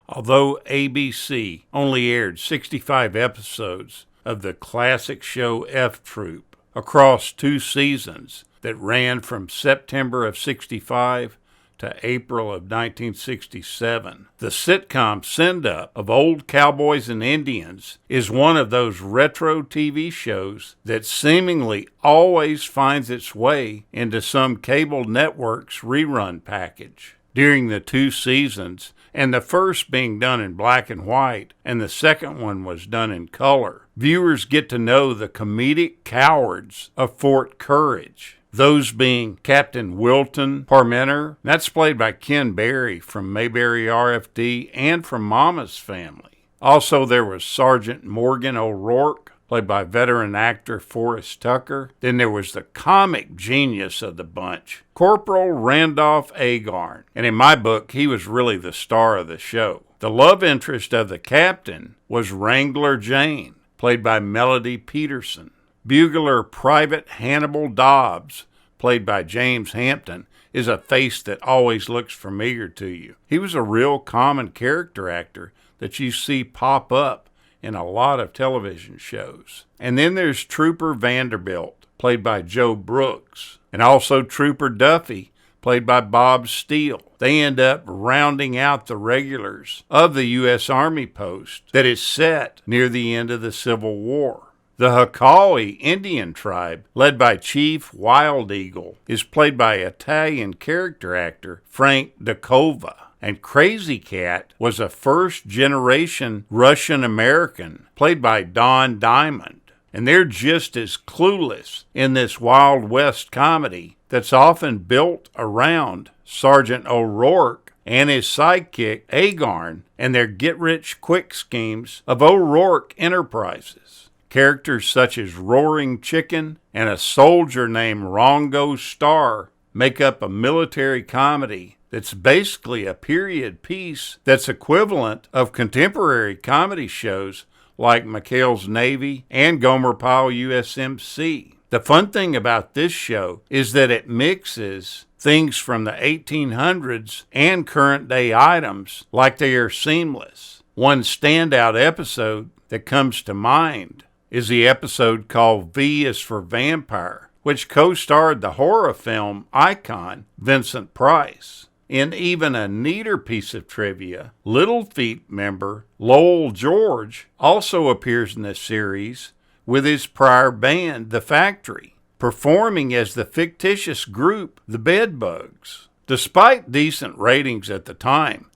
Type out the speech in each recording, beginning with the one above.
Although ABC only aired 65 episodes of the classic show F Troop across 2 seasons that ran from September of '65 to April of 1967, the sitcom send-up of Old Cowboys and Indians is one of those retro TV shows that seemingly always finds its way into some cable network's rerun package. During the 2 seasons, and the first being done in black and white, and the second one was done in color, viewers get to know the comedic cowards of Fort Courage. Those being Captain Wilton Parmenter, that's played by Ken Berry from Mayberry RFD and from Mama's Family. Also there was Sergeant Morgan O'Rourke, played by veteran actor Forrest Tucker. Then there was the comic genius of the bunch, Corporal Randolph Agarn, and in my book, he was really the star of the show. The love interest of the captain was Wrangler Jane, played by Melody Patterson. Bugler Private Hannibal Dobbs, played by James Hampton, is a face that always looks familiar to you. He was a real common character actor that you see pop up in a lot of television shows. And then there's Trooper Vanderbilt, played by Joe Brooks, and also Trooper Duffy, played by Bob Steele. They end up rounding out the regulars of the U.S. Army post that is set near the end of the Civil War. The Hakawi Indian tribe, led by Chief Wild Eagle, is played by Italian character actor Frank Dakova. And Crazy Cat was a first-generation Russian-American, played by Don Diamond. And they're just as clueless in this Wild West comedy that's often built around Sergeant O'Rourke and his sidekick Agarn and their get-rich-quick schemes of O'Rourke Enterprises. Characters such as Roaring Chicken and a soldier named Rongo Starr make up a military comedy that's basically a period piece that's equivalent of contemporary comedy shows like McHale's Navy and Gomer Pyle USMC. The fun thing about this show is that it mixes things from the 1800s and current day items like they are seamless. One standout episode that comes to mind is the episode called V is for Vampire, which co-starred the horror film icon Vincent Price. In even a neater piece of trivia, Little Feat member Lowell George also appears in this series with his prior band, The Factory, performing as the fictitious group, The Bedbugs. Despite decent ratings at the time,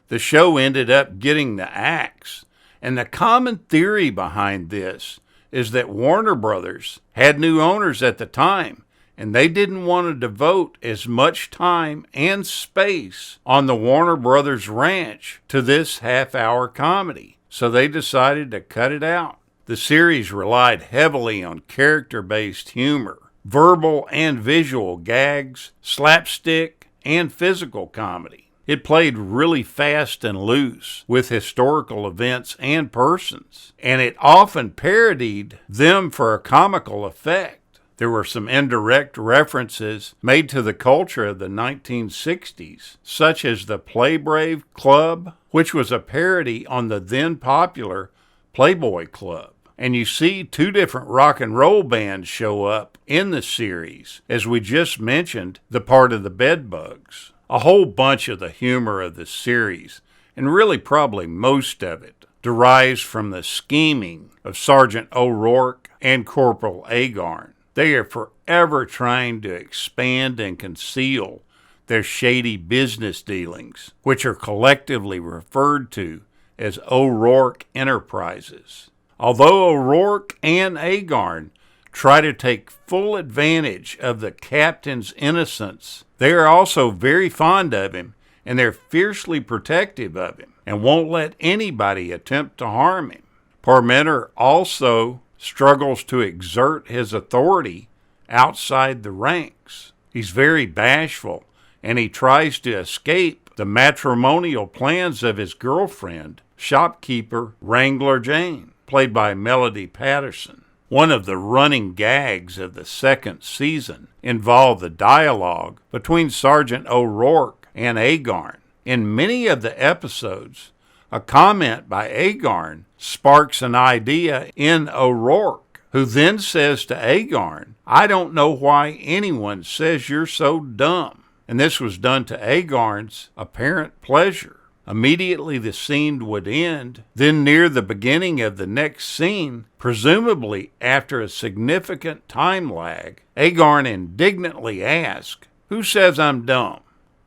the show ended up getting the axe, and the common theory behind this is that Warner Brothers had new owners at the time, and they didn't want to devote as much time and space on the Warner Brothers ranch to this half-hour comedy, so they decided to cut it out. The series relied heavily on character-based humor, verbal and visual gags, slapstick, and physical comedy. It played really fast and loose with historical events and persons, and it often parodied them for a comical effect. There were some indirect references made to the culture of the 1960s, such as the Play Brave Club, which was a parody on the then popular Playboy Club. And you see 2 different rock and roll bands show up in the series, as we just mentioned, the part of the Bedbugs. A whole bunch of the humor of the series, and really probably most of it, derives from the scheming of Sergeant O'Rourke and Corporal Agarn. They are forever trying to expand and conceal their shady business dealings, which are collectively referred to as O'Rourke Enterprises. Although O'Rourke and Agarn try to take full advantage of the captain's innocence, they are also very fond of him, and they're fiercely protective of him and won't let anybody attempt to harm him. Parmenter also struggles to exert his authority outside the ranks. He's very bashful, and he tries to escape the matrimonial plans of his girlfriend, shopkeeper Wrangler Jane, played by Melody Patterson. One of the running gags of the second season involved the dialogue between Sergeant O'Rourke and Agarn. In many of the episodes, A comment by Agarn sparks an idea in O'Rourke, who then says to Agarn, "I don't know why anyone says you're so dumb." And this was done to Agarn's apparent pleasure. Immediately the scene would end. Then near the beginning of the next scene, presumably after a significant time lag, Agarn indignantly asks, "Who says I'm dumb?"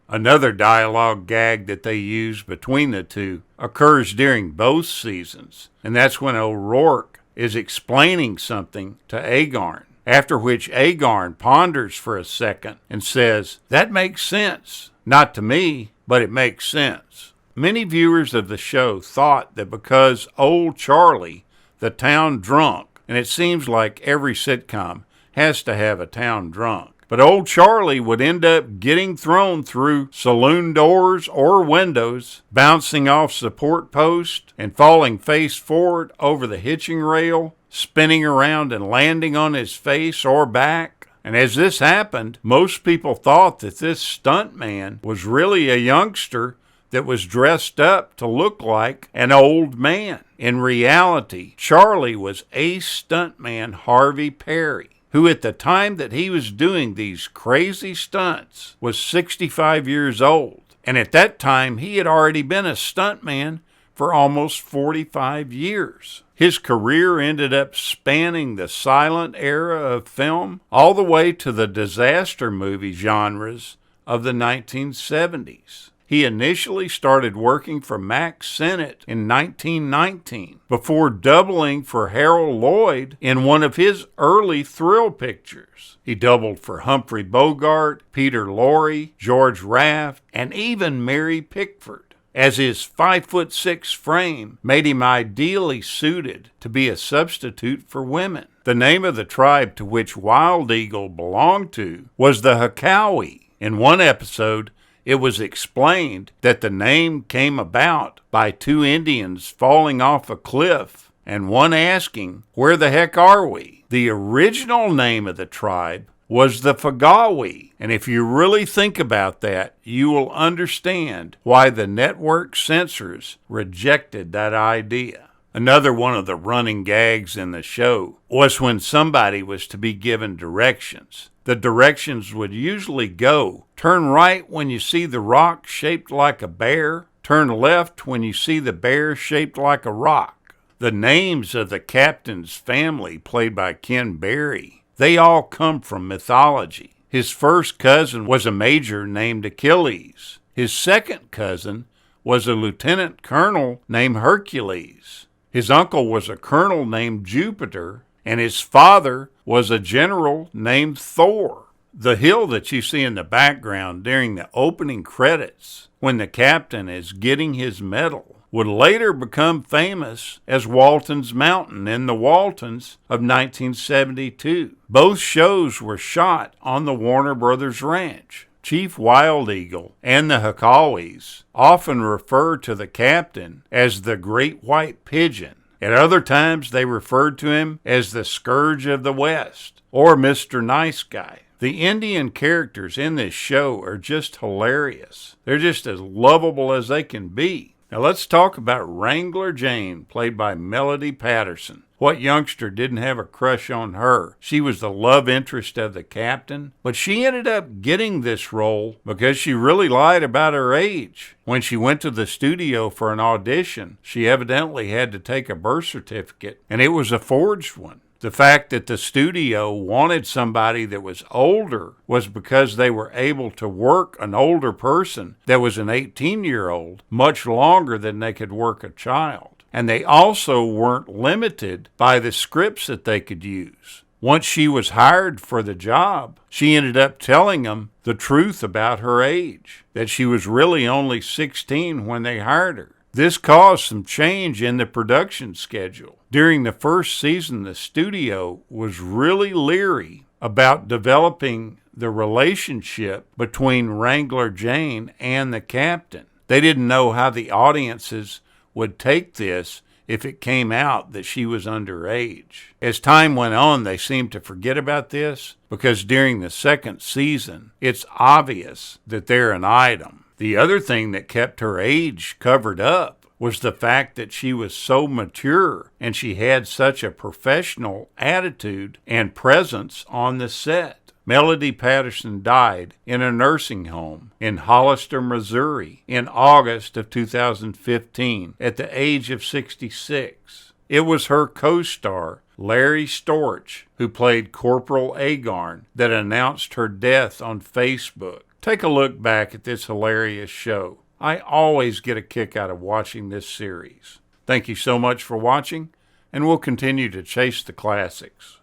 Another dialogue gag that they use between the two occurs during both seasons, and that's when O'Rourke is explaining something to Agarn, after which Agarn ponders for a second and says, "That makes sense. Not to me, but it makes sense." Many viewers of the show thought that because Old Charlie, the town drunk, and it seems like every sitcom has to have a town drunk, but Old Charlie would end up getting thrown through saloon doors or windows, bouncing off support posts, and falling face forward over the hitching rail, spinning around and landing on his face or back. And as this happened, most people thought that this stuntman was really a youngster that was dressed up to look like an old man. In reality, Charlie was ace stuntman Harvey Perry, who at the time that he was doing these crazy stunts was 65 years old. And at that time, he had already been a stuntman for almost 45 years. His career ended up spanning the silent era of film all the way to the disaster movie genres of the 1970s. He initially started working for Mack Sennett in 1919 before doubling for Harold Lloyd in one of his early thrill pictures. He doubled for Humphrey Bogart, Peter Lorre, George Raft, and even Mary Pickford, as his 5'6" frame made him ideally suited to be a substitute for women. The name of the tribe to which Wild Eagle belonged to was the Hakawi. In one episode, it was explained that the name came about by two Indians falling off a cliff and one asking, "Where the heck are we?" The original name of the tribe was the Fagawi, and if you really think about that, you will understand why the network censors rejected that idea. Another one of the running gags in the show was when somebody was to be given directions. The directions would usually go, turn right when you see the rock shaped like a bear, turn left when you see the bear shaped like a rock. The names of the captain's family, played by Ken Berry, they all come from mythology. His first cousin was a major named Achilles. His second cousin was a lieutenant colonel named Hercules. His uncle was a colonel named Jupiter, and his father was a general named Thor. The hill that you see in the background during the opening credits, when the captain is getting his medal, would later become famous as Walton's Mountain in The Waltons of 1972. Both shows were shot on the Warner Brothers Ranch. Chief Wild Eagle and the Hakawis often refer to the captain as the Great White Pigeon. At other times, they referred to him as the Scourge of the West or Mr. Nice Guy. The Indian characters in this show are just hilarious. They're just as lovable as they can be. Now let's talk about Wrangler Jane, played by Melody Patterson. What youngster didn't have a crush on her? She was the love interest of the captain, but she ended up getting this role because she really lied about her age. When she went to the studio for an audition, she evidently had to take a birth certificate, and it was a forged one. The fact that the studio wanted somebody that was older was because they were able to work an older person that was an 18-year-old much longer than they could work a child. And they also weren't limited by the scripts that they could use. Once she was hired for the job, she ended up telling them the truth about her age, that she was really only 16 when they hired her. This caused some change in the production schedule. During the first season, the studio was really leery about developing the relationship between Wrangler Jane and the captain. They didn't know how the audiences would take this if it came out that she was underage. As time went on, they seemed to forget about this because during the second season, it's obvious that they're an item. The other thing that kept her age covered up was the fact that she was so mature and she had such a professional attitude and presence on the set. Melody Patterson died in a nursing home in Hollister, Missouri in August of 2015 at the age of 66. It was her co-star, Larry Storch, who played Corporal Agarn, that announced her death on Facebook. Take a look back at this hilarious show. I always get a kick out of watching this series. Thank you so much for watching, and we'll continue to chase the classics.